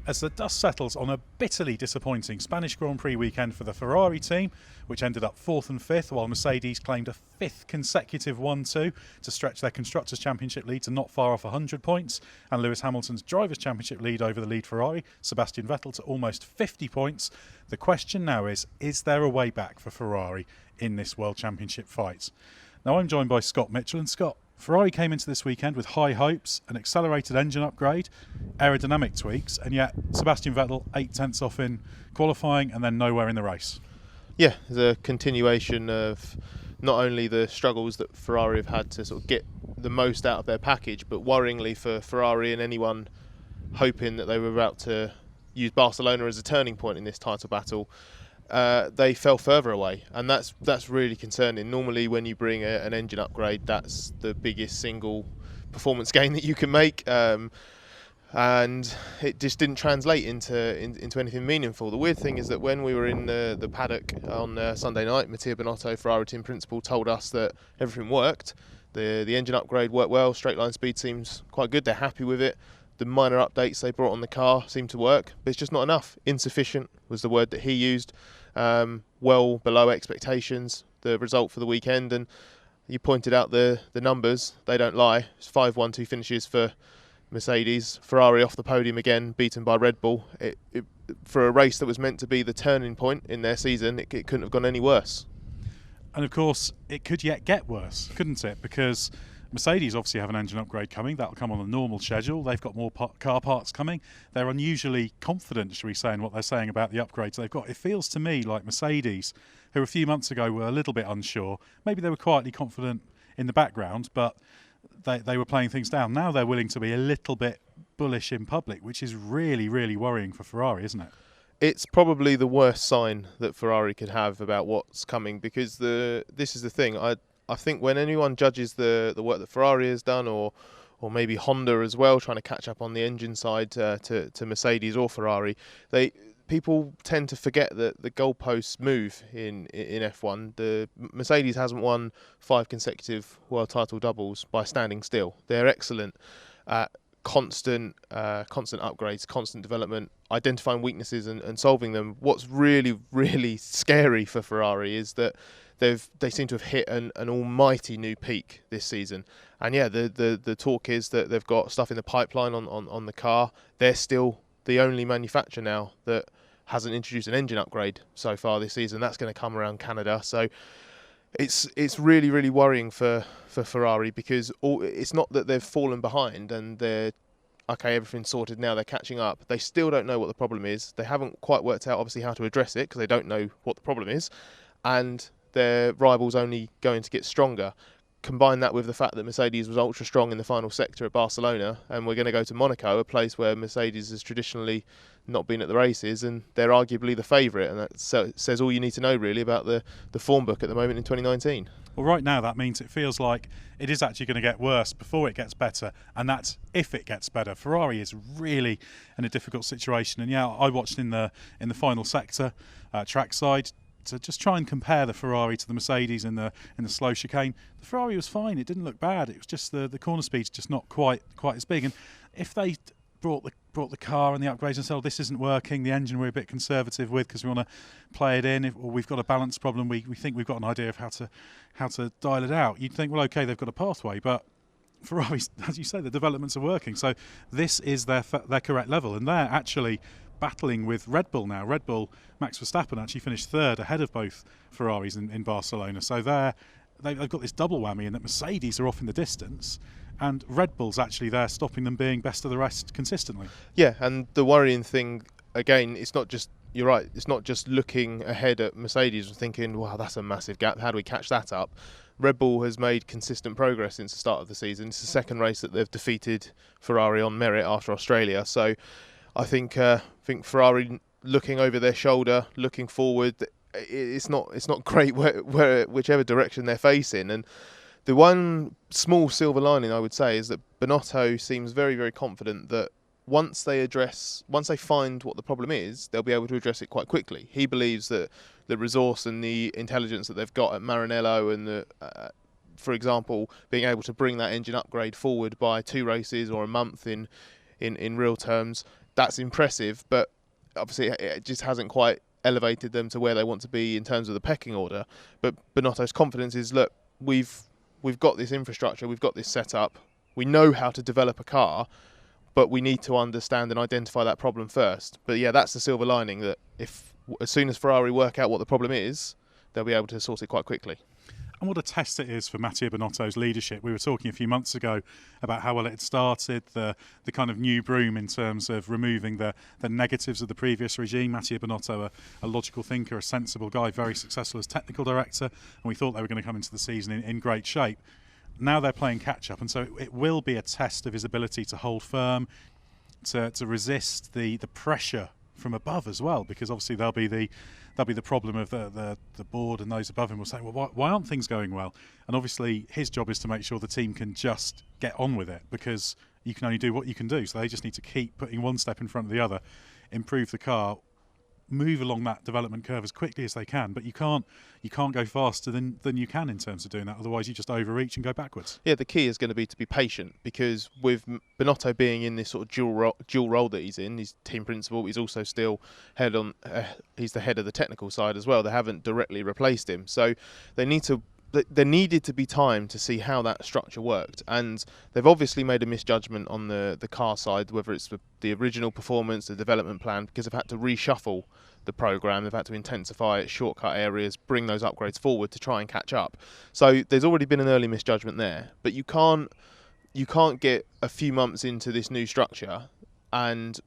As the dust settles on a bitterly disappointing Spanish Grand Prix weekend for the Ferrari team, which ended up 4th and 5th, while Mercedes claimed a 5th consecutive 1-2 to stretch their Constructors' Championship lead to not far off 100 points, and Lewis Hamilton's Drivers' Championship lead over the lead Ferrari, Sebastian Vettel, to almost 50 points, the question now is there a way back for Ferrari in this World Championship fight? Now I'm joined by Scott Mitchell, and Scott, Ferrari came into this weekend with high hopes, an accelerated engine upgrade, aerodynamic tweaks, and yet Sebastian Vettel 8 tenths off in qualifying and then nowhere in the race. Yeah, the continuation of not only the struggles that Ferrari have had to sort of get the most out of their package, but worryingly for Ferrari and anyone hoping that they were about to use Barcelona as a turning point in this title battle, they fell further away, and that's really concerning. Normally when you bring an engine upgrade, that's the biggest single performance gain that you can make, and it just didn't translate into anything meaningful. The weird thing is that when we were in the paddock on Sunday night, Mattia Binotto, Ferrari team principal, told us that everything worked. The engine upgrade worked well, straight line speed seems quite good, they're happy with it. The minor updates they brought on the car seem to work, but it's just not enough. Insufficient was the word that he used. Well below expectations, the result for the weekend, and you pointed out the numbers, they don't lie. It's 5-1-2 finishes for Mercedes. Ferrari off the podium again, beaten by Red Bull. For a race that was meant to be the turning point in their season, it couldn't have gone any worse. And of course, it could yet get worse, couldn't it? Because Mercedes obviously have an engine upgrade coming. That'll come on a normal schedule. They've got more car parts coming. They're unusually confident, shall we say, in what they're saying about the upgrades they've got. It feels to me like Mercedes, who a few months ago were a little bit unsure, maybe they were quietly confident in the background, but they were playing things down. Now they're willing to be a little bit bullish in public, which is really, really worrying for Ferrari, isn't it? It's probably the worst sign that Ferrari could have about what's coming, because this is the thing. I think when anyone judges the work that Ferrari has done, or maybe Honda as well, trying to catch up on the engine side to Mercedes or Ferrari, people tend to forget that the goalposts move in F1. The Mercedes hasn't won 5 consecutive world title doubles by standing still. They're excellent at constant upgrades, constant development, identifying weaknesses and solving them. What's really, really scary for Ferrari is that they seem to have hit an almighty new peak this season. And yeah, the talk is that they've got stuff in the pipeline on the car. They're still the only manufacturer now that hasn't introduced an engine upgrade so far this season. That's going to come around Canada. So it's really, really worrying for Ferrari, because it's not that they've fallen behind and they're okay, everything's sorted now, they're catching up. They still don't know what the problem is. They haven't quite worked out obviously how to address it, because they don't know what the problem is, and their rivals only going to get stronger. Combine that with the fact that Mercedes was ultra strong in the final sector at Barcelona, and we're going to go to Monaco, a place where Mercedes has traditionally not been at the races, and they're arguably the favourite, and that says all you need to know really about the form book at the moment in 2019. Well, right now that means it feels like it is actually going to get worse before it gets better, and that's if it gets better. Ferrari is really in a difficult situation, and yeah, I watched in the final sector, trackside, to just try and compare the Ferrari to the Mercedes in the slow chicane. The Ferrari was fine; it didn't look bad. It was just the corner speed's just not quite as big. And if they brought the car and the upgrades and said, oh, this isn't working, the engine we're a bit conservative with because we want to play it in, or we've got a balance problem, we think we've got an idea of how to dial it out, you'd think, well, okay, they've got a pathway, but Ferrari, as you say, the developments are working, so this is their correct level, and they're actually battling with Red Bull now. Red Bull, Max Verstappen actually finished third ahead of both Ferraris in Barcelona, so they've got this double whammy in that Mercedes are off in the distance, and Red Bull's actually there stopping them being best of the rest consistently. Yeah, and the worrying thing, again, it's not just, you're right, it's not just looking ahead at Mercedes and thinking, wow, that's a massive gap, how do we catch that up? Red Bull has made consistent progress since the start of the season. It's the second race that they've defeated Ferrari on merit after Australia. So I think Ferrari looking over their shoulder, looking forward, it's not great whichever direction they're facing. And the one small silver lining I would say is that Binotto seems very, very confident that once they find what the problem is, they'll be able to address it quite quickly. He believes that the resource and the intelligence that they've got at Maranello and for example, being able to bring that engine upgrade forward by 2 races or a month in real terms, that's impressive, but obviously it just hasn't quite elevated them to where they want to be in terms of the pecking order. But Binotto's confidence is, look, we've got this infrastructure, we've got this setup, we know how to develop a car, but we need to understand and identify that problem first. But yeah, that's the silver lining, that as soon as Ferrari work out what the problem is, they'll be able to sort it quite quickly. And what a test it is for Matteo Binotto's leadership. We were talking a few months ago about how well it had started, the kind of new broom in terms of removing the negatives of the previous regime. Matteo Binotto, a logical thinker, a sensible guy, very successful as technical director, and we thought they were going to come into the season in great shape. Now they're playing catch-up, and so it will be a test of his ability to hold firm, to resist the pressure from above as well, because obviously there'll be the problem of the board, and those above him will say, well, why aren't things going well? And obviously his job is to make sure the team can just get on with it, because you can only do what you can do. So they just need to keep putting one step in front of the other, improve the car, move along that development curve as quickly as they can, but you can't go faster than you can in terms of doing that. Otherwise you just overreach and go backwards. Yeah, the key is going to be to be patient, because with Binotto being in this sort of dual role that he's in, he's team principal, he's also still he's the head of the technical side as well. They haven't directly replaced him, so there needed to be time to see how that structure worked, and they've obviously made a misjudgment on the car side, whether it's the original performance, the development plan, because they've had to reshuffle the program, they've had to intensify it, shortcut areas, bring those upgrades forward to try and catch up. So there's already been an early misjudgment there, but you can't get a few months into this new structure and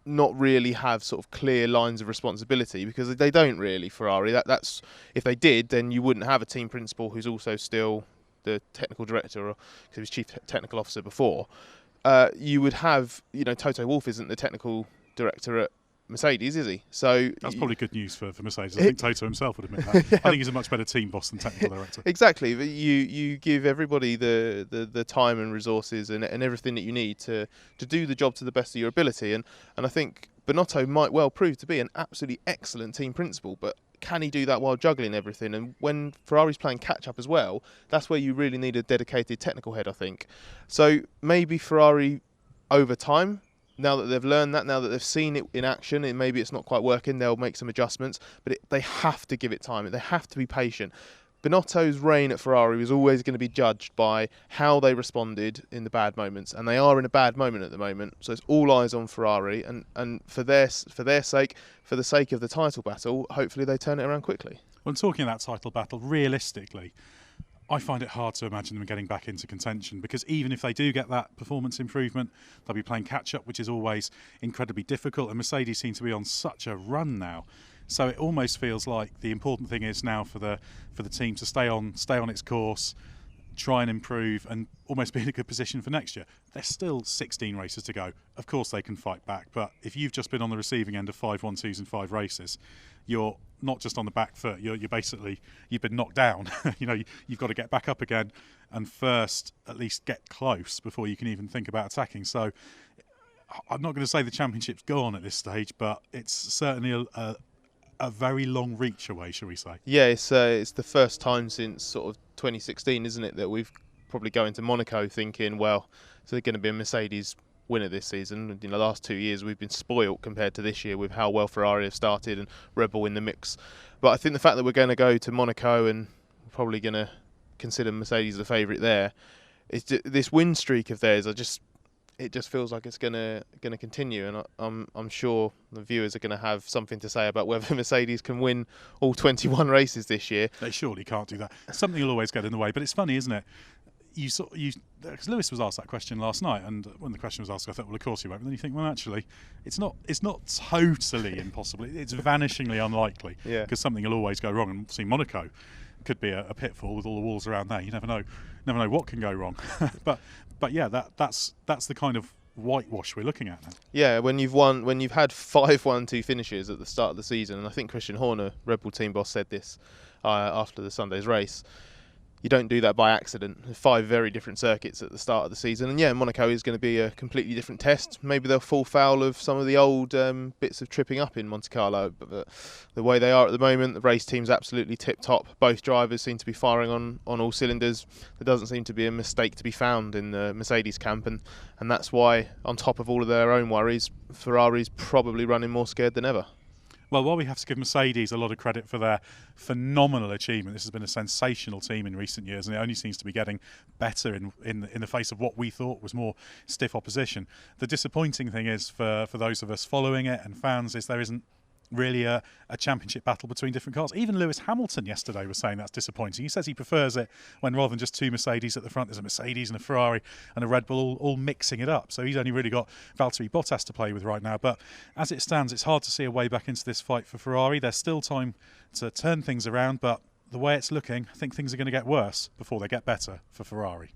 not really have sort of clear lines of responsibility, because they don't really, Ferrari. That's if they did, then you wouldn't have a team principal who's also still the technical director, or because he was chief technical officer before. You would have, Toto Wolff isn't the technical director at Mercedes, is he? So that's probably good news for Mercedes. I think Toto himself would admit that. Yeah. I think he's a much better team boss than technical director. Exactly, but you give everybody the time and resources and everything that you need to do the job to the best of your ability, and I think Binotto might well prove to be an absolutely excellent team principal, but can he do that while juggling everything? And when Ferrari's playing catch up as well, that's where you really need a dedicated technical head, I think. So maybe Ferrari over time, now that they've learned that, now that they've seen it in action, and maybe it's not quite working, they'll make some adjustments, but they have to give it time. They have to be patient. Binotto's reign at Ferrari was always going to be judged by how they responded in the bad moments, and they are in a bad moment at the moment. So it's all eyes on Ferrari, and for their sake, for the sake of the title battle, hopefully they turn it around quickly. When talking about title battle, realistically, I find it hard to imagine them getting back into contention, because even if they do get that performance improvement, they'll be playing catch-up, which is always incredibly difficult, and Mercedes seem to be on such a run now. So it almost feels like the important thing is now for the team to stay on its course, try and improve, and almost be in a good position for next year. There's still 16 races to go. Of course they can fight back, but if you've just been on the receiving end of 5 1-2s in 5 races, you're not just on the back foot, you've been knocked down. You've got to get back up again and first at least get close before you can even think about attacking. So I'm not going to say the championship's gone at this stage, but it's certainly a very long reach away, shall we say. Yeah, it's the first time since sort of 2016, isn't it, that we've probably go into Monaco thinking, well, is there going to be a Mercedes winner this season? In the last 2 years we've been spoilt compared to this year with how well Ferrari have started and Red Bull in the mix. But I think the fact that we're going to go to Monaco and we're probably going to consider Mercedes the favourite there, this win streak of theirs, it just feels like it's going to continue, and I'm sure the viewers are going to have something to say about whether Mercedes can win all 21 races this year. They surely can't do that. Something will always get in the way. But it's funny, isn't it? Because Lewis was asked that question last night, and when the question was asked, I thought, well, of course he won't. But then you think, well, actually, it's not totally impossible. It's vanishingly unlikely, because something will always go wrong. And see, Monaco could be a pitfall with all the walls around there. You never know what can go wrong. but yeah, that's the kind of whitewash we're looking at now. Yeah, when you've had 5 1-2 finishes at the start of the season, and I think Christian Horner, Red Bull team boss, said this after the Sunday's race. you don't do that by accident. 5 very different circuits at the start of the season, and yeah, Monaco is going to be a completely different test. Maybe they'll fall foul of some of the old bits of tripping up in Monte Carlo, but the way they are at the moment, the race team's absolutely tip top. Both drivers seem to be firing on all cylinders. There doesn't seem to be a mistake to be found in the Mercedes camp, and that's why, on top of all of their own worries, Ferrari's probably running more scared than ever. Well, while we have to give Mercedes a lot of credit for their phenomenal achievement, this has been a sensational team in recent years, and it only seems to be getting better in the face of what we thought was more stiff opposition. The disappointing thing is for those of us following it and fans is there isn't really a championship battle between different cars. Even Lewis Hamilton yesterday was saying that's disappointing. He says he prefers it when rather than just 2 Mercedes at the front, there's a Mercedes and a Ferrari and a Red Bull all mixing it up. So he's only really got Valtteri Bottas to play with right now. But as it stands, it's hard to see a way back into this fight for Ferrari. There's still time to turn things around, but the way it's looking, I think things are going to get worse before they get better for Ferrari.